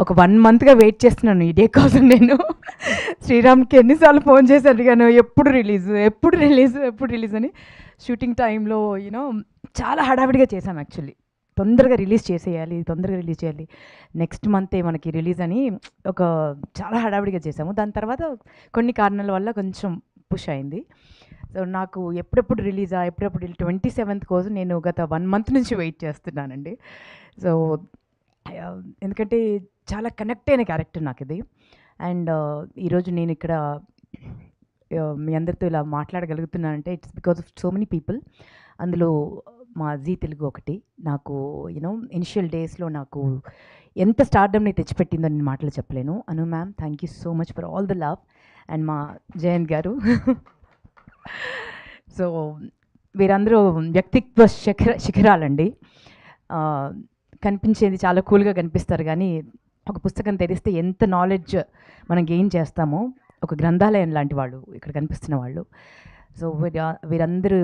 ఒక 1 మంత్‌గా వెయిట్ చేస్తున్నాను ఈ డే కోసం నేను. శ్రీరామ్‌కి ఎన్నిసార్లు ఫోన్ చేసి అడిగాను, ఎప్పుడు రిలీజ్, ఎప్పుడు రిలీజ్, ఎప్పుడు రిలీజ్ అని. షూటింగ్ టైంలో చాలా హడావిడిగా చేశాం యాక్చువల్లీ. తొందరగా రిలీజ్ చేసేయాలి, తొందరగా రిలీజ్ చేయాలి. నెక్స్ట్ మంతే మనకి రిలీజ్ అని ఒక చాలా హడావిడిగా చేశాము. దాని తర్వాత కొన్ని కారణాల వల్ల కొంచెం పుష్ అయింది. సో నాకు ఎప్పుడెప్పుడు రిలీజా, ఎప్పుడెప్పుడు 27th కోసం నేను గత 1 మంత్ నుంచి వెయిట్ చేస్తున్నానండి. సో ఎందుకంటే చాలా కనెక్ట్ అయిన క్యారెక్టర్ నాకు ఇది. అండ్ ఈరోజు నేను ఇక్కడ మీ అందరితో ఇలా మాట్లాడగలుగుతున్నానంటే it's because of so many people. అందులో మా జీ తెలుగు ఒకటి నాకు ఇనిషియల్ డేస్లో నాకు ఎంత స్టార్డమ్ని తెచ్చిపెట్టిందో నేను మాటలు చెప్పలేను. Anu ma'am, thank you so much for all the love. And మా జయంత్ గారు. సో వీరందరూ వ్యక్తిత్వ శిఖరాలండి. కనిపించేది చాలా కూల్గా కనిపిస్తారు, కానీ ఒక పుస్తకం తెరిస్తే ఎంత నాలెడ్జ్ మనం గెయిన్ చేస్తామో, ఒక గ్రంథాలయం లాంటి వాళ్ళు ఇక్కడ కనిపిస్తున్న వాళ్ళు. సో వీరందరూ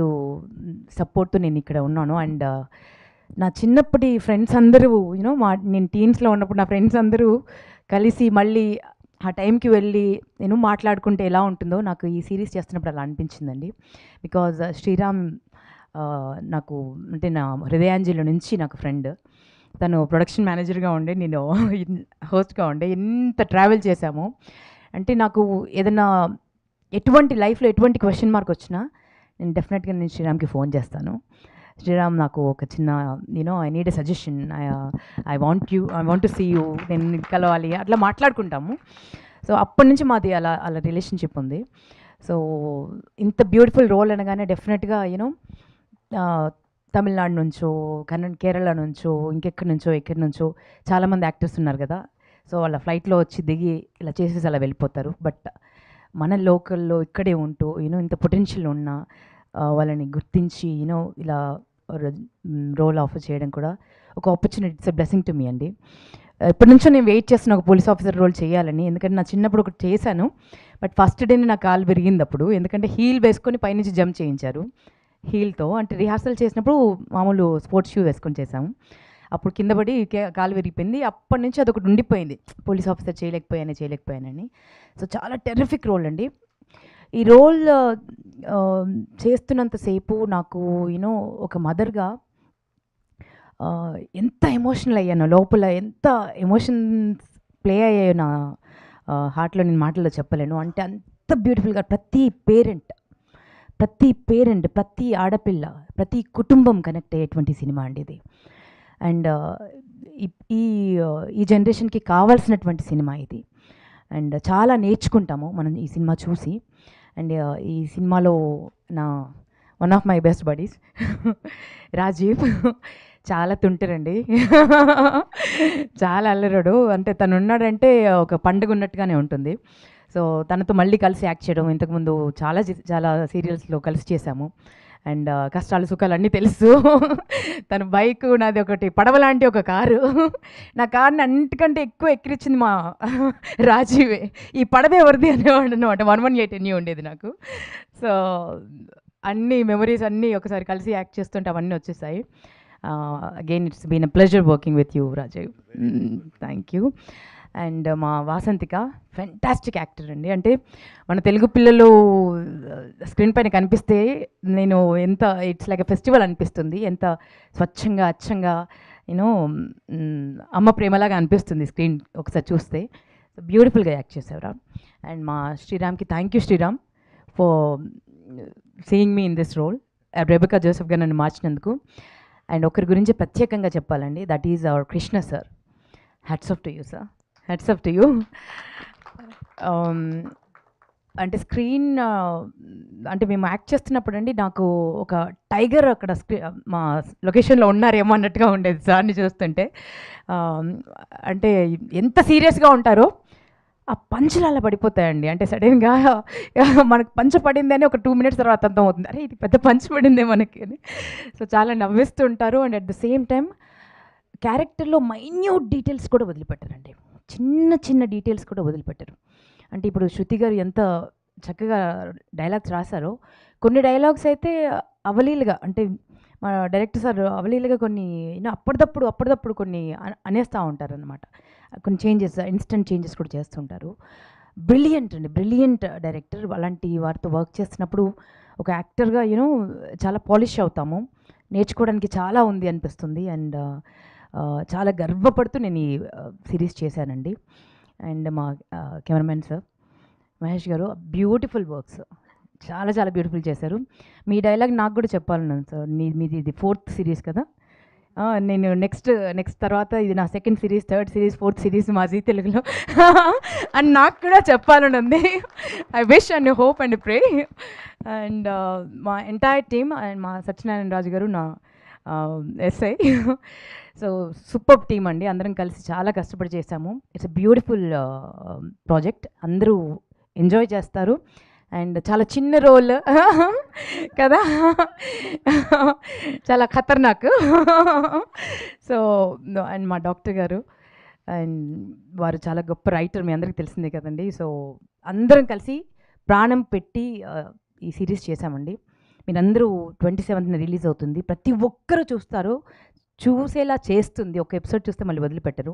సపోర్ట్తో నేను ఇక్కడ ఉన్నాను. అండ్ నా చిన్నప్పటి ఫ్రెండ్స్ అందరూ నేను టీన్స్లో ఉన్నప్పుడు నా ఫ్రెండ్స్ అందరూ కలిసి మళ్ళీ ఆ టైంకి వెళ్ళి మాట్లాడుకుంటే ఎలా ఉంటుందో నాకు ఈ సిరీస్ చేస్తున్నప్పుడు అలా అనిపించిందండి. బికాజ్ శ్రీరామ్ నాకు అంటే నా హృదయాంజలి నుంచి నాకు ఫ్రెండ్. తను ప్రొడక్షన్ మేనేజర్గా ఉండే, నేను హోస్ట్గా ఉండే. ఎంత ట్రావెల్ చేశాము అంటే నాకు ఏదైనా ఎటువంటి లైఫ్లో ఎటువంటి క్వశ్చన్ మార్క్ వచ్చినా నేను డెఫినెట్గా నేను శ్రీరామ్కి ఫోన్ చేస్తాను. శ్రీరామ్ నాకు ఒక చిన్న I need a suggestion, I want to see you, నేను కలవాలి, అట్లా మాట్లాడుకుంటాము. సో అప్పటి నుంచి మాది అలా అలా రిలేషన్షిప్ ఉంది. సో ఇంత బ్యూటిఫుల్ రోల్ అనగానే డెఫినెట్గా తమిళనాడు నుంచో కేరళ నుంచో ఇంకెక్కడి నుంచో చాలామంది యాక్టర్స్ ఉన్నారు కదా. సో వాళ్ళ ఫ్లైట్లో వచ్చి దిగి ఇలా చేసేసి అలా వెళ్ళిపోతారు. బట్ మన లోకల్లో ఇక్కడే ఉంటూ ఇంత పొటెన్షియల్ ఉన్న వాళ్ళని గుర్తించి ఇలా రోల్ ఆఫర్ చేయడం కూడా ఒక opportunity. It's a blessing to me అండి. ఇప్పటి నుంచో నేను వెయిట్ చేస్తున్న ఒక పోలీస్ ఆఫీసర్ రోల్ చేయాలని. ఎందుకంటే నా చిన్నప్పుడు ఒకటి చేశాను, బట్ ఫస్ట్ డేనే నా కాలు విరిగింది అప్పుడు. ఎందుకంటే హీల్ వేసుకొని పైనుంచి జంప్ చేయించారు. హీల్తో అంటే రిహార్సల్ చేసినప్పుడు మామూలు స్పోర్ట్స్ షూ వేసుకొని చేసాము. అప్పుడు కింద పడి కాలు విరిగిపోయింది. అప్పటి నుంచి అదొకటి ఉండిపోయింది, పోలీస్ ఆఫీసర్ చేయలేకపోయానని. సో చాలా టెర్రిఫిక్ రోల్ అండి. ఈ రోల్ చేస్తున్నంతసేపు నాకు ఒక మదర్గా ఎంత ఎమోషనల్ అయ్యానో, లోపల ఎంత ఎమోషన్స్ ప్లే అయ్యాయో నా హార్ట్లో నేను మాటల్లో చెప్పలేను. అంటే అంత బ్యూటిఫుల్గా ప్రతి పేరెంట్, ప్రతి ఆడపిల్ల, ప్రతి కుటుంబం కనెక్ట్ అయ్యేటువంటి సినిమా అండి ఇది. అండ్ ఈ జనరేషన్కి కావాల్సినటువంటి సినిమా ఇది. అండ్ చాలా నేర్చుకుంటాము మనం ఈ సినిమా చూసి. అండ్ ఈ సినిమాలో నా one of my best buddies Rajeev చాలా తుంటారండి. చాలా అల్లరాడు. అంటే తను ఉన్నాడంటే ఒక పండుగ ఉన్నట్టుగానే ఉంటుంది. సో తనతో మళ్ళీ కలిసి యాక్ట్ చేయడం, ఇంతకుముందు చాలా సీరియల్స్లో కలిసి చేశాము. అండ్ కష్టాలు సుఖాలు అన్నీ తెలుసు. తన బైక్, నాది ఒకటి పడవ లాంటి ఒక కారు. నా కార్ని అన్నిటికంటే ఎక్కువ ఎక్కిరించింది మా రాజీవే. ఈ పడవ ఎవరిది అనేవాడు అనమాట. 118 ఎన్ని ఉండేది నాకు. సో అన్ని మెమరీస్ అన్నీ ఒకసారి కలిసి యాక్ట్ చేస్తుంటే అవన్నీ వచ్చేసాయి. Again it's been a pleasure working with you Rajeev. Thank you. And మా వాసంతిక ఫెంటాస్టిక్ యాక్టర్ అండి. అంటే మన తెలుగు పిల్లలు స్క్రీన్ పైన కనిపిస్తే నేను ఎంత ఇట్స్ లైక్ ఎ ఫెస్టివల్ అనిపిస్తుంది. ఎంత స్వచ్ఛంగా అచ్చంగా అమ్మ ప్రేమలాగా అనిపిస్తుంది స్క్రీన్ ఒకసారి చూస్తే. బ్యూటిఫుల్గా యాక్ట్ చేసేవరా. అండ్ మా శ్రీరామ్కి thank you Sriram for seeing me in this role. Rebecca జోసెఫ్గా నన్ను మార్చినందుకు. అండ్ ఒకరి గురించి ప్రత్యేకంగా చెప్పాలండి, that is our Krishna sir. Hats off to you sir, hats off to you. అంటే స్క్రీన్ అంటే మేము యాక్ట్ చేస్తున్నప్పుడు అండి నాకు ఒక టైగర్ అక్కడ మా లొకేషన్లో ఉన్నారేమో అన్నట్టుగా ఉండేది సార్ని చూస్తుంటే. అంటే ఎంత సీరియస్గా ఉంటారో ఆ పంచులు అలా పడిపోతాయండి. అంటే సడన్గా మనకు పంచ పడింది అని ఒక 2 minutes తర్వాత అర్థం అవుతుంది, అరే ఇది పెద్ద పంచు పడిందే మనకి అని. సో చాలా నవ్విస్తుంటారు. And at the same time క్యారెక్టర్లో మైన్యూట్ డీటెయిల్స్ కూడా వదిలిపెట్టారండి. చిన్న డీటెయిల్స్ కూడా వదిలిపెట్టారు. అంటే ఇప్పుడు శృతి గారు ఎంత చక్కగా డైలాగ్స్ రాశారో, కొన్ని డైలాగ్స్ అయితే అవలీలుగా, అంటే మా డైరెక్టర్ సార్ అవలీలుగా కొన్ని అప్పటిదప్పుడు కొన్ని అనేస్తూ ఉంటారనమాట. కొన్ని చేంజెస్, ఇన్స్టెంట్ చేంజెస్ కూడా చేస్తుంటారు. బ్రిలియంట్ అండి, బ్రిలియంట్ డైరెక్టర్. అలాంటి వారితో వర్క్ చేస్తున్నప్పుడు ఒక యాక్టర్గా యూనో చాలా పాలిష్ అవుతాము, నేర్చుకోవడానికి చాలా ఉంది అనిపిస్తుంది. అండ్ చాలా గర్వపడుతూ నేను ఈ సిరీస్ చేశానండి. అండ్ మా కెమెరామెన్ సార్ మహేష్ గారు, బ్యూటిఫుల్ వర్క్స్, చాలా చాలా బ్యూటిఫుల్ చేశారు. మీ డైలాగ్ నాకు కూడా చెప్పాలన్నాను సార్. మీది ఇది 4th సిరీస్ కదా. నేను నెక్స్ట్ తర్వాత ఇది నా 2nd series, 3rd series, 4th series మా జీ తెలుగులో అని నాకు కూడా చెప్పాలని ఉంది. I wish and hope and pray. And మా ఎంటైర్ టీమ్ అండ్ మా సత్యనారాయణ రాజు గారు నా ఎస్ఐ. సో సూపర్ టీమ్ అండి, అందరం కలిసి చాలా కష్టపడి చేశాము. ఇట్స్ ఎ బ్యూటిఫుల్ ప్రాజెక్ట్, అందరూ ఎంజాయ్ చేస్తారు. అండ్ చాలా చిన్న రోల్ కదా, చాలా ఖతర్నాక్. సో అండ్ మా డాక్టర్ గారు, అండ్ వారు చాలా గొప్ప రైటర్, మీ అందరికీ తెలిసిందే కదండి. సో అందరం కలిసి ప్రాణం పెట్టి ఈ సిరీస్ చేశామండి. మీరందరూ 27th రిలీజ్ అవుతుంది, ప్రతి ఒక్కరూ చూస్తారు, చూసేలా చేస్తుంది. ఒక ఎపిసోడ్ చూస్తే మళ్ళీ వదిలిపెట్టరు.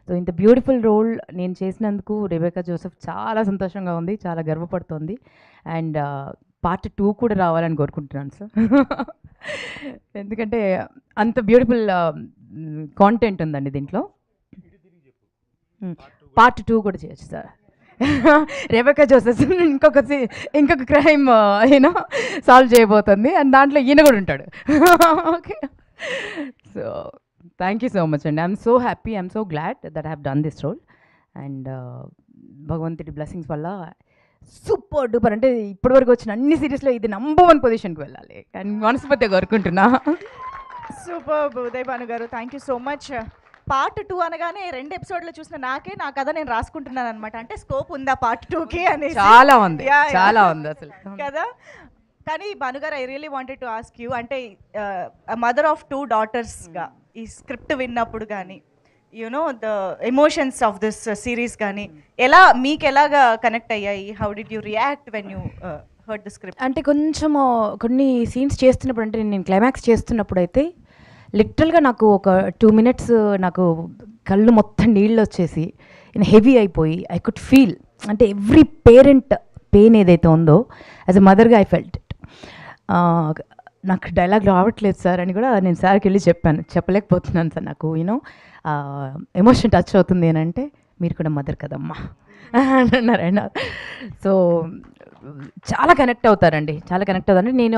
సో ఇంత బ్యూటిఫుల్ రోల్ నేను చేసినందుకు రెబెకా జోసెఫ్ చాలా సంతోషంగా ఉంది, చాలా గర్వపడుతోంది. అండ్ పార్ట్ 2 కూడా రావాలని కోరుకుంటున్నాను సార్. ఎందుకంటే అంత బ్యూటిఫుల్ కాంటెంట్ ఉందండి దీంట్లో. పార్ట్ 2 కూడా చేయొచ్చు సార్. రెబెకా జోసెఫ్ ఇంకొక క్రైమ్ ఈయన సాల్వ్ చేయబోతుంది, అండ్ దాంట్లో ఈయన కూడా ఉంటాడు. Okay, so thank you so much అండి. I'm so happy, I'm so glad that I have done this role. And భగవంతుడి బ్లెస్సింగ్స్ వల్ల సూపర్ డూపర్, అంటే ఇప్పటివరకు వచ్చిన అన్ని సిరీస్లో ఇది నంబర్ 1 పొజిషన్కి వెళ్ళాలి అండ్ మనస్ఫూర్తిగా కోరుకుంటున్నా. సూపర్ ఉదయ్ భాను గారు, thank you so much. Part 2 అనగానే 2 ఎపిసోడ్లో చూసిన నా కథ నేను రాసుకుంటున్నాను అనమాట. అంటే స్కోప్ ఉందా పార్ట్ 2కి అని. చాలా ఉంది, చాలా ఉంది అసలు కదా. కానీ భానుగారు, I really wanted to ask you, అంటే మదర్ ఆఫ్ 2 డాటర్స్గా ఈ స్క్రిప్ట్ విన్నప్పుడు కానీ you know the emotions of this series కానీ మీకు ఎలాగా కనెక్ట్ అయ్యాయి? How did you react when you heard the script? అంటే కొంచెం కొన్ని సీన్స్ చేస్తున్నప్పుడు, అంటే నేను క్లైమాక్స్ చేస్తున్నప్పుడు అయితే లిటరల్గా నాకు ఒక 2 minutes నాకు కళ్ళు మొత్తం నీళ్ళు వచ్చేసి హెవీ అయిపోయి ఐ కుడ్ ఫీల్, అంటే ఎవ్రీ పేరెంట్ పెయిన్ ఏదైతే ఉందో యాజ్ ఎ మదర్గా ఐ ఫెల్ట్ ఇట్. నాకు డైలాగ్ రావట్లేదు సార్ అని కూడా నేను సార్కి వెళ్ళి చెప్పాను, చెప్పలేకపోతున్నాను సార్, నాకు యూనో ఎమోషన్ టచ్ అవుతుంది అని. అంటే మీరు కూడా మదర్ కదమ్మా అని అన్నారు. సో చాలా కనెక్ట్ అవుతారండి, చాలా కనెక్ట్ అవుతారండి. నేను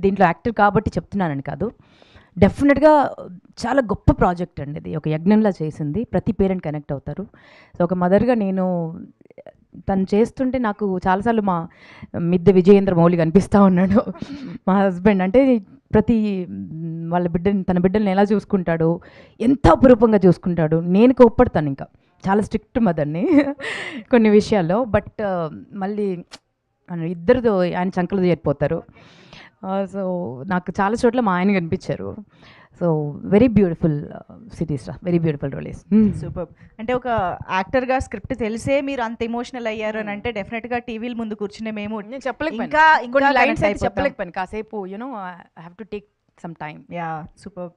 దీంట్లో యాక్టర్ కాబట్టి చెప్తున్నానని కాదు, డెఫినెట్గా చాలా గొప్ప ప్రాజెక్ట్ అండి ఇది, ఒక యజ్ఞంలా చేసింది, ప్రతి పేరెంట్ కనెక్ట్ అవుతారు. సో ఒక మదర్గా నేను తను చేస్తుంటే నాకు చాలాసార్లు మా మిద్దె విజయేంద్ర మౌళి కనిపిస్తూ ఉన్నాడు, మా హస్బెండ్. అంటే ప్రతి తన బిడ్డల్ని ఎలా చూసుకుంటాడు, ఎంత అపురూపంగా చూసుకుంటాడు. నేను కోప్పడతాను, ఇంకా చాలా స్ట్రిక్ట్ మదర్ని కొన్ని విషయాల్లో, బట్ మళ్ళీ ఇద్దరితో ఆయన చంకలు చేరిపోతారు. సో నాకు చాలా చోట్ల మా ఆయన కనిపించారు. సో వెరీ బ్యూటిఫుల్ సిరీస్ రా, వెరీ బ్యూటిఫుల్ రోల్. సూపర్. అంటే ఒక యాక్టర్గా స్క్రిప్ట్ తెలిసే మీరు అంత ఎమోషనల్ అయ్యారు అని అంటే డెఫినెట్గా టీవీల ముందు కూర్చునే మేము చెప్పలేకపోయాను కాసేపు, you know I have to take some time. Yeah, super.